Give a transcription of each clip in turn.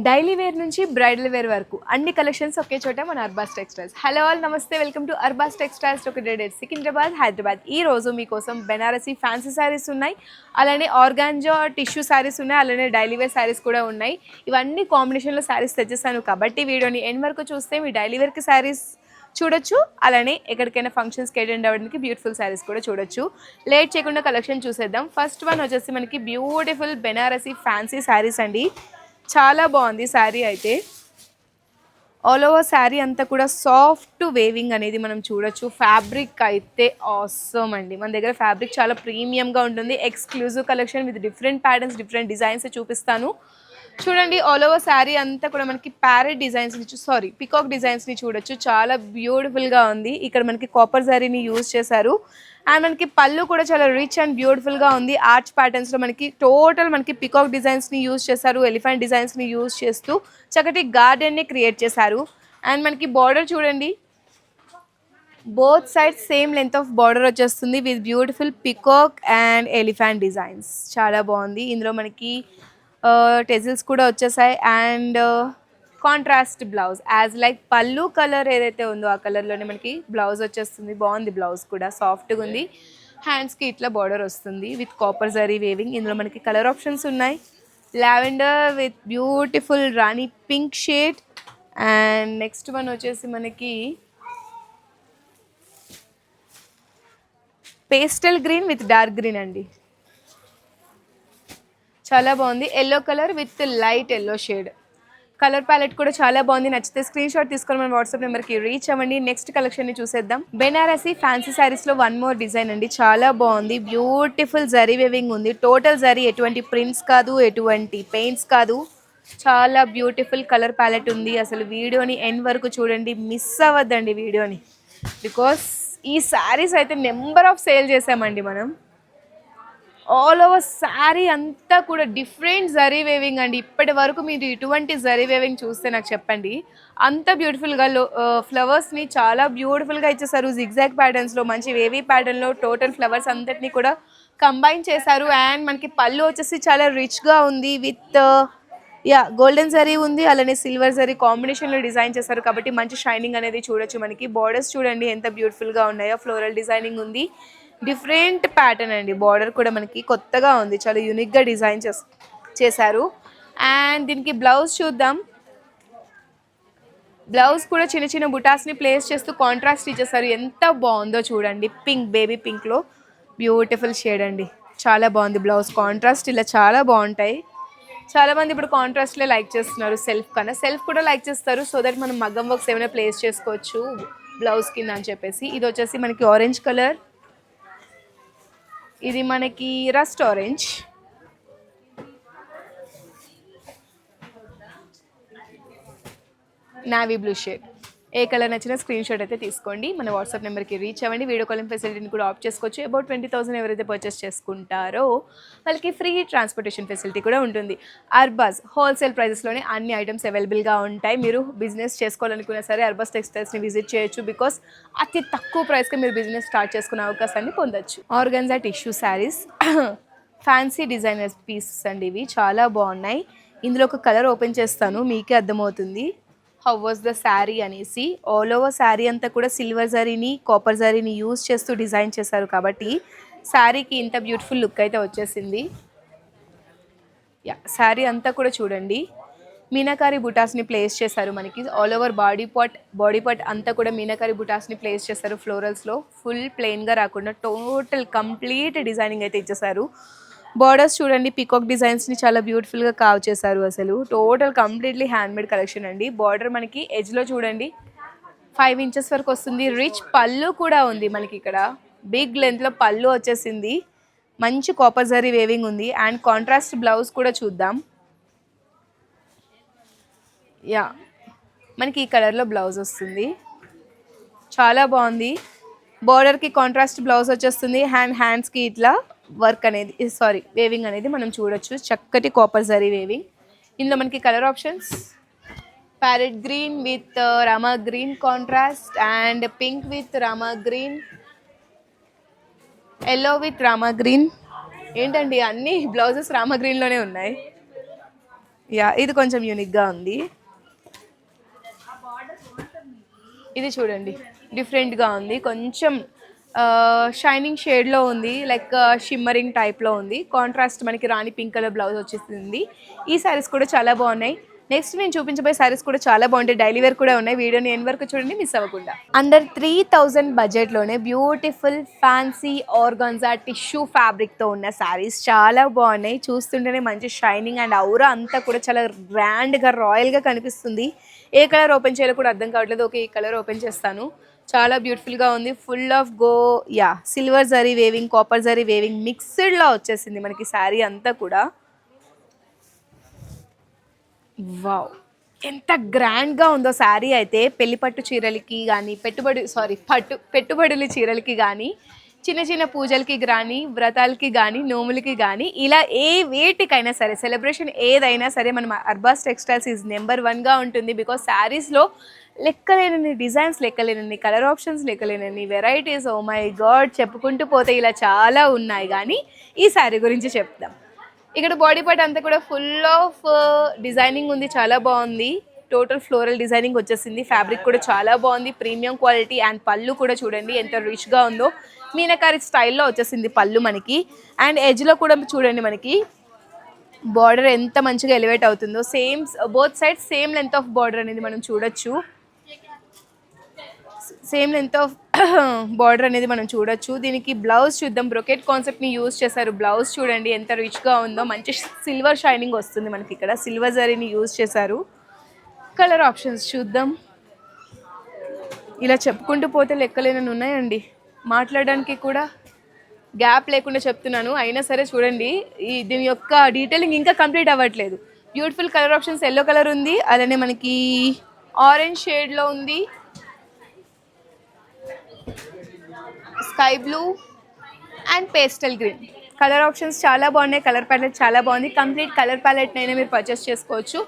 Daily wear నుంచి bridal wear వరకు అన్ని కలెక్షన్స్ ఒకే చోట మన అర్బాస్ టెక్స్టైల్స్. హలో ఆల్, నమస్తే, welcome to Arbaz textiles located Secunderabad, Hyderabad. ఈ రోజు మీకోసం బెనారసీ ఫ్యాన్సీ శారీస్ ఉన్నాయి, అలానే ఆర్గాంజా టిష్యూ శారీస్ ఉన్నాయి, అలానే డైలీ వేర్ శారీస్ కూడా ఉన్నాయి. ఇవన్నీ కాంబినేషన్లో శారీస్ తెచ్చేసాను కాబట్టి వీడియోని ఎండ్ వరకు చూస్తే మీ డైలీ వేర్కి శారీస్ చూడొచ్చు, అలానే ఎక్కడికైనా ఫంక్షన్స్కి అటెండ్ అవ్వడానికి బ్యూటిఫుల్ శారీస్ కూడా చూడొచ్చు. లేట్ చేయకుండా కలెక్షన్ చూసేద్దాం. ఫస్ట్ వన్ వచ్చేసి మనకి బ్యూటిఫుల్ బెనారసీ ఫ్యాన్సీ శారీస్ అండి. చాలా బాగుంది శారీ అయితే. ఆల్ ఓవర్ శారీ అంతా కూడా సాఫ్ట్ వేవింగ్ అనేది మనం చూడొచ్చు. ఫ్యాబ్రిక్ అయితే ఆసమ్ అండి. మన దగ్గర ఫ్యాబ్రిక్ చాలా ప్రీమియంగా ఉంటుంది. Exclusive collection with different patterns, different designs చూపిస్తాను. చూడండి, ఆల్ ఓవర్ శారీ అంతా కూడా మనకి ప్యారెట్ డిజైన్స్ని పికాక్ డిజైన్స్ని చూడొచ్చు. చాలా బ్యూటిఫుల్గా ఉంది. ఇక్కడ మనకి కాపర్ శారీని యూజ్ చేశారు. అండ్ మనకి పళ్ళు కూడా చాలా రిచ్ అండ్ బ్యూటిఫుల్గా ఉంది. ఆర్చ్ ప్యాటర్న్స్లో మనకి టోటల్ మనకి పికాక్ డిజైన్స్ని యూజ్ చేశారు. ఎలిఫెంట్ డిజైన్స్ని యూజ్ చేస్తూ చక్కటి గార్డెన్ని క్రియేట్ చేశారు. అండ్ మనకి బార్డర్ చూడండి, both sides same length of border వచ్చేస్తుంది with beautiful peacock and elephant designs. చాలా బాగుంది. ఇందులో మనకి టెజిల్స్ కూడా వచ్చేసాయి. And contrast blouse as like పళ్ళు కలర్ ఏదైతే ఉందో ఆ కలర్లోనే మనకి బ్లౌజ్ వచ్చేస్తుంది. బాగుంది, బ్లౌజ్ కూడా సాఫ్ట్గా ఉంది. హ్యాండ్స్కి ఇట్లా బార్డర్ వస్తుంది విత్ కాపర్ జరీ వేవింగ్. ఇందులో మనకి కలర్ ఆప్షన్స్ ఉన్నాయి. Lavender with beautiful rani pink shade. And next one వచ్చేసి మనకి pastel green with dark green అండి. చాలా బాగుంది. Yellow colour with light yellow shade. Colour palette కూడా చాలా బాగుంది. నచ్చితే స్క్రీన్ షాట్ తీసుకొని మన వాట్సాప్ నెంబర్కి రీచ్ అవ్వండి. నెక్స్ట్ కలెక్షన్ని చూసేద్దాం. బెనారసీ ఫ్యాన్సీ శారీస్లో వన్ మోర్ డిజైన్ అండి. చాలా బాగుంది. బ్యూటిఫుల్ జరీ వేవింగ్ ఉంది. టోటల్ జరీ, ఎటువంటి ప్రింట్స్ కాదు, ఎటువంటి పెయింట్స్ కాదు. చాలా బ్యూటిఫుల్ కలర్ ప్యాలెట్ ఉంది. అసలు వీడియోని ఎండ్ వరకు చూడండి, మిస్ అవ్వద్దండి వీడియోని. బికాస్ ఈ శారీస్ అయితే నెంబర్ ఆఫ్ సేల్ చేసామండి మనం. ఆల్ ఓవర్ శారీ అంతా కూడా డిఫరెంట్ జరీ వేవింగ్ అండి. ఇప్పటి వరకు మీరు ఇటువంటి జరీ వేవింగ్ చూస్తే నాకు చెప్పండి. అంత బ్యూటిఫుల్గా ఫ్లవర్స్ని చాలా బ్యూటిఫుల్గా ఇచ్చేసారు. జిగ్జాగ్ ప్యాటర్న్స్లో, మంచి వేవీ ప్యాటర్న్లో టోటల్ ఫ్లవర్స్ అంతటినీ కూడా కంబైన్ చేశారు. అండ్ మనకి పళ్ళు వచ్చేసి చాలా రిచ్గా ఉంది విత్ గోల్డెన్ జరీ ఉంది, అలానే సిల్వర్ జరీ కాంబినేషన్లో డిజైన్ చేశారు కాబట్టి మంచి షైనింగ్ అనేది చూడొచ్చు. మనకి బార్డర్స్ చూడండి ఎంత బ్యూటిఫుల్గా ఉన్నాయో. ఫ్లోరల్ డిజైనింగ్ ఉంది. డిఫరెంట్ ప్యాటర్న్ అండి. బార్డర్ కూడా మనకి కొత్తగా ఉంది, చాలా యూనిక్గా డిజైన్ చేశారు. అండ్ దీనికి బ్లౌజ్ చూద్దాం. బ్లౌజ్ కూడా చిన్న చిన్న బుటాస్ని ప్లేస్ చేస్తూ కాంట్రాస్ట్ ఇచ్చేసారు. ఎంత బాగుందో చూడండి. పింక్, బేబీ పింక్లో బ్యూటిఫుల్ షేడ్ అండి. చాలా బాగుంది. బ్లౌజ్ కాంట్రాస్ట్ ఇలా చాలా బాగుంటాయి. చాలామంది ఇప్పుడు కాంట్రాస్ట్లే లైక్ చేస్తున్నారు సెల్ఫ్ కన్నా. సెల్ఫ్ కూడా లైక్ చేస్తారు, సో దట్ మనం మగ్గం వర్క్స్ ఏమైనా ప్లేస్ చేసుకోవచ్చు బ్లౌజ్ కింద అని చెప్పేసి. ఇది వచ్చేసి మనకి ఆరెంజ్ కలర్, ఇది మనకి rust orange, navy blue shade. ఏ కలర్ నచ్చినా స్క్రీన్ షాట్ అయితే తీసుకోండి. మన వాట్సాప్ నెంబర్కి రీచ్ అవ్వండి. వీడియో కాలింగ్ ఫెసిలిటీని కూడా ఆఫ్ చేసుకోవచ్చు. అబౌట్ 20,000 ఎవరైతే పర్చేస్ చేసుకుంటారో వాళ్ళకి ఫ్రీ ట్రాన్స్పోర్టేషన్ ఫెసిలిటీ కూడా ఉంటుంది. అర్బాస్ హోల్సేల్ ప్రైజెస్లోనే అన్ని ఐటమ్స్ అవైలబుల్గా ఉంటాయి. మీరు బిజినెస్ చేసుకోవాలనుకున్నా సరే అర్బాస్ టెక్స్టైల్స్ని విజిట్ చేయొచ్చు. బికాస్ అతి తక్కువ ప్రైస్కి మీరు బిజినెస్ స్టార్ట్ చేసుకునే అవకాశాన్ని పొందొచ్చు. Organza tissue saris, fancy designers pieces అండి. ఇవి చాలా బాగున్నాయి. ఇందులో ఒక కలర్ ఓపెన్ చేస్తాను, మీకే అర్థమవుతుంది హౌ వాజ్ ద శారీ అనేసి. ఆల్ ఓవర్ శారీ అంతా కూడా సిల్వర్ జరీని, కాపర్ జరీని యూజ్ చేస్తూ డిజైన్ చేశారు కాబట్టి శారీకి ఇంత బ్యూటిఫుల్ లుక్ అయితే వచ్చేసింది. శారీ అంతా కూడా చూడండి మీనాకారి బుటాస్ని ప్లేస్ చేశారు. మనకి ఆల్ ఓవర్ బాడీ పార్ట్ అంతా కూడా మీనాకారి బుటాస్ని ప్లేస్ చేశారు. ఫ్లోరల్స్లో ఫుల్ ప్లెయిన్గా రాకుండా టోటల్ కంప్లీట్ డిజైనింగ్ అయితే ఇచ్చేసారు. బార్డర్స్ చూడండి, పికాక్ డిజైన్స్ని చాలా బ్యూటిఫుల్గా కావ్ చేశారు. అసలు టోటల్ కంప్లీట్లీ హ్యాండ్మేడ్ కలెక్షన్ అండి. బార్డర్ మనకి ఎడ్జ్లో చూడండి 5 ఇంచెస్ వరకు వస్తుంది. రిచ్ పళ్ళు కూడా ఉంది మనకి. ఇక్కడ బిగ్ లెంత్లో పళ్ళు వచ్చేసింది. మంచి కాపర్ జరీ వేవింగ్ ఉంది. అండ్ కాంట్రాస్ట్ బ్లౌజ్ కూడా చూద్దాం. మనకి ఈ కలర్లో బ్లౌజ్ వస్తుంది. చాలా బాగుంది. బార్డర్కి కాంట్రాస్ట్ బ్లౌజ్ వచ్చేస్తుంది. హ్యాండ్స్కి ఇట్లా వర్క్ అనేది వేవింగ్ అనేది మనం చూడొచ్చు. చక్కటి కాపర్ జరీ వేవింగ్. ఇందులో మనకి colour options parrot green with Rama green contrast, and pink with Rama green, yellow with Rama green. ఏంటండి అన్ని బ్లౌజెస్ రామా గ్రీన్లోనే ఉన్నాయి. యా ఇది కొంచెం యూనిక్గా ఉంది. ఇది చూడండి డిఫరెంట్గా ఉంది, కొంచెం షైనింగ్ షేడ్లో ఉంది, లైక్ షిమ్మరింగ్ టైప్లో ఉంది. కాంట్రాస్ట్ మనకి రాణి పింక్ కలర్ బ్లౌజ్ వచ్చేసింది. ఈ శారీస్ కూడా చాలా బాగున్నాయి. నెక్స్ట్ నేను చూపించబోయే శారీస్ కూడా చాలా బాగుంటాయి, డైలీ వేర్ కూడా ఉన్నాయి. వీడియోని ఎండ్ వరకు చూడండి, మిస్ అవ్వకుండా. అండర్ 3000 బడ్జెట్లోనే బ్యూటిఫుల్ ఫ్యాన్సీ ఆర్గాన్జా టిష్యూ ఫ్యాబ్రిక్తో ఉన్న శారీస్ చాలా బాగున్నాయి. చూస్తుంటేనే మంచి షైనింగ్ అండ్ ఔరా అంతా కూడా చాలా గ్రాండ్గా రాయల్గా కనిపిస్తుంది. ఏ కలర్ ఓపెన్ చేయాలో కూడా అర్థం కావట్లేదు. ఓకే, ఈ కలర్ ఓపెన్ చేస్తాను. చాలా బ్యూటిఫుల్గా ఉంది, ఫుల్ ఆఫ్ సిల్వర్ జరీ వేవింగ్, కాపర్ జరీ వేవింగ్ మిక్స్డ్లా వచ్చేసింది మనకి శారీ అంతా కూడా. వావ్, ఎంత గ్రాండ్గా ఉందో శారీ అయితే. పెళ్లిపట్టు చీరలకి కానీ పెట్టుబడుల చీరలకి కానీ, చిన్న చిన్న పూజలకి కానీ, వ్రతాలకి కానీ, నోములకి కానీ, ఇలా వేటికైనా సరే, సెలబ్రేషన్ ఏదైనా సరే మన అర్బాస్ టెక్స్టైల్స్ ఈజ్ నెంబర్ 1గా ఉంటుంది. బికాస్ శారీస్లో లెక్కలేనన్ని డిజైన్స్, లెక్కలేనన్ని కలర్ ఆప్షన్స్, లెక్కలేనన్ని వెరైటీస్. ఓ మై గాడ్, చెప్పుకుంటూ పోతే ఇలా చాలా ఉన్నాయి. కానీ ఈ శారీ గురించి చెప్తాం. ఇక్కడ బాడీ పార్ట్ అంతా కూడా ఫుల్ ఆఫ్ డిజైనింగ్ ఉంది, చాలా బాగుంది. టోటల్ ఫ్లోరల్ డిజైనింగ్ వచ్చేసింది. ఫ్యాబ్రిక్ కూడా చాలా బాగుంది, ప్రీమియం క్వాలిటీ. అండ్ పళ్ళు కూడా చూడండి ఎంత రిచ్గా ఉందో, మీనకారి స్టైల్లో వచ్చేసింది పళ్ళు మనకి. అండ్ ఎడ్జ్లో కూడా చూడండి మనకి బార్డర్ ఎంత మంచిగా ఎలివేట్ అవుతుందో. Both sides same length of border అనేది మనం చూడొచ్చు. సేమ్ లెంత్ ఆఫ్ బార్డర్ అనేది మనం చూడొచ్చు. దీనికి బ్లౌజ్ చూద్దాం. బ్రొకెట్ కాన్సెప్ట్ని యూజ్ చేశారు. బ్లౌజ్ చూడండి ఎంత రిచ్గా ఉందో, మంచి సిల్వర్ షైనింగ్ వస్తుంది మనకి. ఇక్కడ సిల్వర్ జరీని యూజ్ చేశారు. కలర్ ఆప్షన్స్ చూద్దాం. ఇలా చెప్పుకుంటూ పోతే లెక్కలేనని ఉన్నాయండి, మాట్లాడడానికి కూడా గ్యాప్ లేకుండా చెప్తున్నాను. అయినా సరే చూడండి, దీని యొక్క డీటెయిలింగ్ ఇంకా కంప్లీట్ అవ్వట్లేదు. Beautiful colour options. Yellow colour ఉంది, అలానే మనకి ఆరెంజ్ షేడ్లో ఉంది, sky blue and pastel green. Colour options చాలా బాగున్నాయి. కలర్ ప్యాలెట్ చాలా బాగుంది. కంప్లీట్ కలర్ ప్యాలెట్ని అయినా మీరు పర్చేస్ చేసుకోవచ్చు,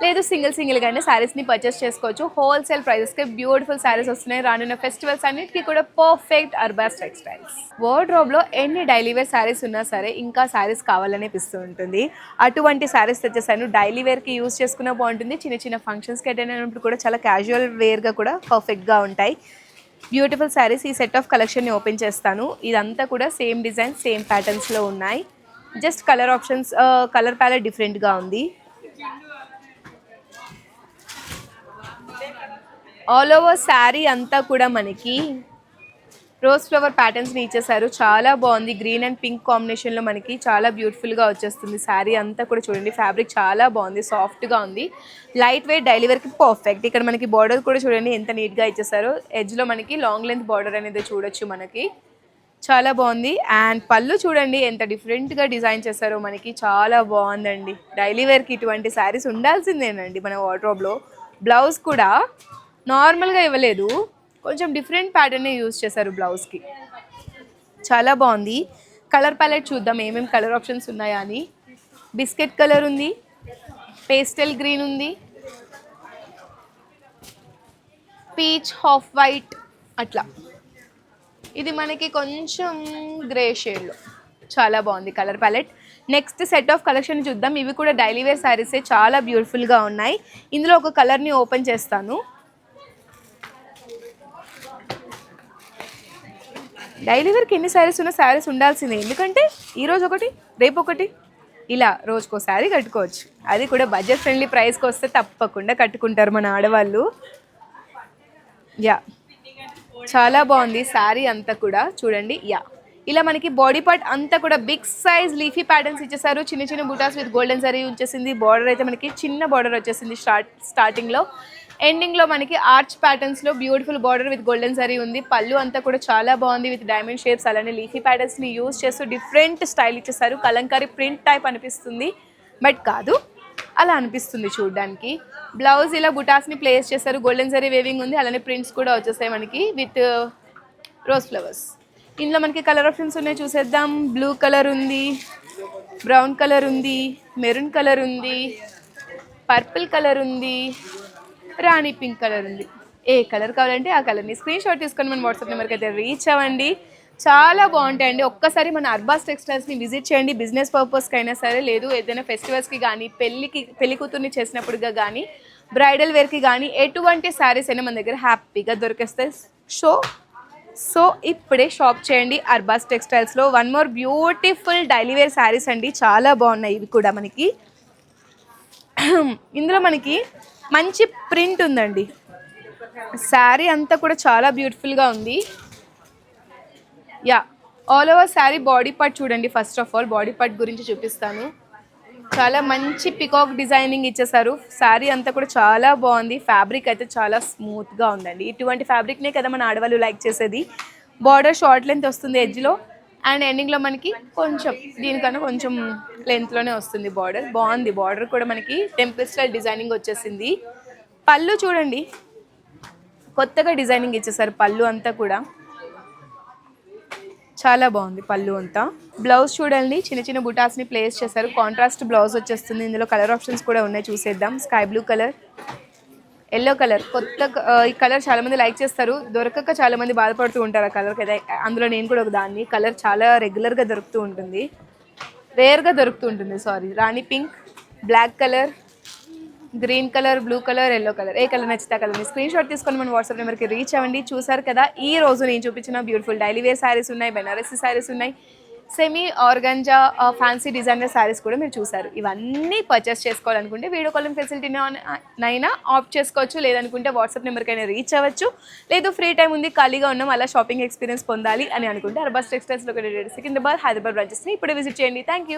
లేదు సింగిల్గా అయినా శారీస్ని పర్చేస్ చేసుకోవచ్చు. హోల్సేల్ ప్రైజెస్కి బ్యూటిఫుల్ శారీస్ వస్తున్నాయి. రానున్న ఫెస్టివల్స్ అన్నిటికీ కూడా పర్ఫెక్ట్ అర్బాస్ టెక్స్టైల్స్. వార్డ్రోబ్లో ఎన్ని డైలీ వేర్ శారీస్ ఉన్నా సరే ఇంకా శారీస్ కావాలనిపిస్తూ ఉంటుంది. అటువంటి శారీస్ తెచ్చేసాను. డైలీ వేర్కి యూజ్ చేసుకున్నా బాగుంటుంది, చిన్న చిన్న ఫంక్షన్స్కి అటెండ్ అయినప్పుడు కూడా చాలా క్యాజువల్ వేర్గా కూడా పర్ఫెక్ట్గా ఉంటాయి. బ్యూటిఫుల్ శారీస్. ఈ సెట్ ఆఫ్ కలెక్షన్ని ఓపెన్ చేస్తాను. ఇదంతా కూడా సేమ్ డిజైన్, సేమ్ ప్యాటర్న్స్లో ఉన్నాయి. Just colour options, colour palette డిఫరెంట్గా ఉంది. ఆల్ ఓవర్ శారీ అంతా కూడా మనకి రోజ్ ఫ్లవర్ ప్యాటర్న్స్ని ఇచ్చేసారు. చాలా బాగుంది. గ్రీన్ అండ్ పింక్ కాంబినేషన్లో మనకి చాలా బ్యూటిఫుల్గా వచ్చేస్తుంది శారీ అంతా కూడా. చూడండి ఫ్యాబ్రిక్ చాలా బాగుంది, సాఫ్ట్గా ఉంది, లైట్ వెయిట్, డైలీ వేర్కి పర్ఫెక్ట్. ఇక్కడ మనకి బార్డర్ కూడా చూడండి ఎంత నీట్గా ఇచ్చేసారు. ఎడ్జ్లో మనకి లాంగ్ లెంత్ బార్డర్ అనేది చూడొచ్చు మనకి, చాలా బాగుంది. అండ్ పళ్ళు చూడండి ఎంత డిఫరెంట్గా డిజైన్ చేశారో మనకి, చాలా బాగుందండి. డైలీ వేర్కి ఇటువంటి శారీస్ ఉండాల్సిందేనండి మన వార్డ్రోబ్లో. బ్లౌజ్ కూడా నార్మల్గా ఇవ్వలేదు, కొంచెం డిఫరెంట్ ప్యాటర్నే యూజ్ చేశారు బ్లౌజ్కి, చాలా బాగుంది. కలర్ ప్యాలెట్ చూద్దాం ఏమేమి కలర్ ఆప్షన్స్ ఉన్నాయా అని. బిస్కెట్ కలర్ ఉంది, పేస్టల్ గ్రీన్ ఉంది, పీచ్, హాఫ్ వైట్, అట్లా. ఇది మనకి కొంచెం గ్రే షేడ్లో, చాలా బాగుంది colour palette. Next set of collection చూద్దాం. ఇవి కూడా డైలీ వేర్ శారీసే, చాలా బ్యూటిఫుల్గా ఉన్నాయి. ఇందులో ఒక కలర్ని ఓపెన్ చేస్తాను. డైలీ వేర్కి ఎన్ని శారీస్ ఉన్నా శారీస్ ఉండాల్సిందే, ఎందుకంటే ఈరోజు ఒకటి రేపు ఒకటి ఇలా రోజుకో శారీ కట్టుకోవచ్చు. అది కూడా బడ్జెట్ ఫ్రెండ్లీ ప్రైస్కి వస్తే తప్పకుండా కట్టుకుంటారు మన ఆడవాళ్ళు. చాలా బాగుంది శారీ అంతా కూడా చూడండి. ఇలా మనకి బాడీ పార్ట్ అంతా కూడా బిగ్ సైజ్ లీఫీ ప్యాటర్న్స్ ఇచ్చేసారు. చిన్న చిన్న బుటాస్ విత్ గోల్డెన్ జరీ వచ్చేసింది. బార్డర్ అయితే మనకి చిన్న బార్డర్ వచ్చేసింది స్టార్టింగ్లో. ఎండింగ్లో మనకి ఆర్చ్ ప్యాటర్న్స్లో బ్యూటిఫుల్ బార్డర్ విత్ గోల్డెన్ జరీ ఉంది. పళ్ళు అంతా కూడా చాలా బాగుంది విత్ డైమండ్ షేప్స్, అలానే లీఫీ ప్యాటర్న్స్ని యూజ్ చేస్తూ డిఫరెంట్ స్టైల్ ఇచ్చేసారు. కలంకారీ ప్రింట్ టైప్ అనిపిస్తుంది, బట్ కాదు, అలా అనిపిస్తుంది చూడడానికి. బ్లౌజ్ ఇలా బుటాస్ని ప్లేస్ చేశారు. గోల్డెన్ జరీ వేవింగ్ ఉంది, అలానే ప్రింట్స్ కూడా వచ్చేసాయి మనకి విత్ రోజ్ ఫ్లవర్స్. ఇందులో మనకి కలర్ ఆప్షన్స్ ఉన్నాయి, చూసేద్దాం. బ్లూ కలర్ ఉంది, బ్రౌన్ కలర్ ఉంది, మెరూన్ కలర్ ఉంది, పర్పుల్ కలర్ ఉంది, రాణి పింక్ కలర్ ఉంది. ఏ కలర్ కావాలంటే ఆ కలర్ని స్క్రీన్ షాట్ తీసుకొని మన వాట్సాప్ నెంబర్కి అయితే రీచ్ అవ్వండి. చాలా బాగుంటాయండి. ఒక్కసారి మన అర్బాస్ టెక్స్టైల్స్ని విజిట్ చేయండి. బిజినెస్ పర్పస్కి అయినా సరే, లేదు ఏదైనా ఫెస్టివల్స్కి కానీ, పెళ్లి కూతుర్ని చేసినప్పుడుగా కానీ, బ్రైడల్ వేర్కి కానీ ఎటువంటి శారీస్ అయినా మన దగ్గర హ్యాపీగా దొరికేస్తాయి. సో సో ఇప్పుడే షాప్ చేయండి అర్బాస్ టెక్స్టైల్స్లో. One more beautiful daily wear saris అండి, చాలా బాగున్నాయి ఇవి కూడా మనకి. ఇందులో మనకి మంచి ప్రింట్ ఉందండి. శారీ అంతా కూడా చాలా బ్యూటిఫుల్గా ఉంది. Yeah, all over sari body part చూడండి. First of all body part గురించి చూపిస్తాను. చాలా మంచి పికాక్ డిజైనింగ్ ఇచ్చేసారు. శారీ అంతా కూడా చాలా బాగుంది. ఫ్యాబ్రిక్ అయితే చాలా స్మూత్గా ఉందండి. ఇటువంటి ఫ్యాబ్రిక్నే కదా మన ఆడవాళ్ళు లైక్ చేసేది. బార్డర్ షార్ట్ లెంత్ వస్తుంది ఎడ్జ్లో, అండ్ ఎండింగ్లో మనకి కొంచెం దీనికన్నా కొంచెం లెంత్లోనే వస్తుంది బార్డర్. బాగుంది. బార్డర్ కూడా మనకి టెంపుల్ స్టైల్ డిజైనింగ్ వచ్చేసింది. పళ్ళు చూడండి, కొత్తగా డిజైనింగ్ ఇచ్చేసారు. పళ్ళు అంతా కూడా చాలా బాగుంది. పళ్ళు అంతా. బ్లౌజ్ చూడండి, చిన్న చిన్న బుటాస్ని ప్లేస్ చేశారు. కాంట్రాస్ట్ బ్లౌజ్ వచ్చేస్తుంది. ఇందులో కలర్ ఆప్షన్స్ కూడా ఉన్నాయి, చూసేద్దాం. Sky blue colour, yellow colour. ఈ కలర్ చాలా మంది లైక్ చేస్తారు. దొరకక చాలా మంది బాధపడుతూ ఉంటారు ఆ కలర్ కదా. అందులో నేను కూడా ఒక దాన్ని. కలర్ చాలా రెగ్యులర్గా దొరుకుతూ ఉంటుంది, రేర్గా దొరుకుతూ ఉంటుంది. రాణి pink, black colour, green colour, blue colour, yellow colour. ఏ కలర్ నచ్చితే ఆ కలర్ని స్క్రీన్ షాట్ తీసుకొని మన వాట్సాప్ నెంబర్కి రీచ్ అవ్వండి. చూసారు కదా, ఈ రోజు నేను చూపించిన బ్యూటిఫుల్ డైలీ వేర్ శారీస్ ఉన్నాయి, బెనారసీ శారీస్ ఉన్నాయి, semi organza fancy designer saris కూడా మీరు చూసారు. ఇవన్నీ పర్చేస్ చేసుకోవాలనుకుంటే వీడియో కాలింగ్ ఫెసిలిటీని నైనా ఆప్ట్ చేసుకోవచ్చు. లేదనుకుంటే వాట్సాప్ నెంబర్కైనా రీచ్ అవ్వచ్చు. లేదు ఫ్రీ టైం ఉంది, ఖాళీగా ఉన్నాం, అలా షాపింగ్ ఎక్స్పీరియన్స్ పొందాలి అని అనుకుంటే అర్బాస్ టెక్స్టైల్స్లో సికింద్రాబాద్, హైదరాబాద్ బ్రాంచెస్ని ఇప్పుడే విజిట్ చేయండి. Thank you.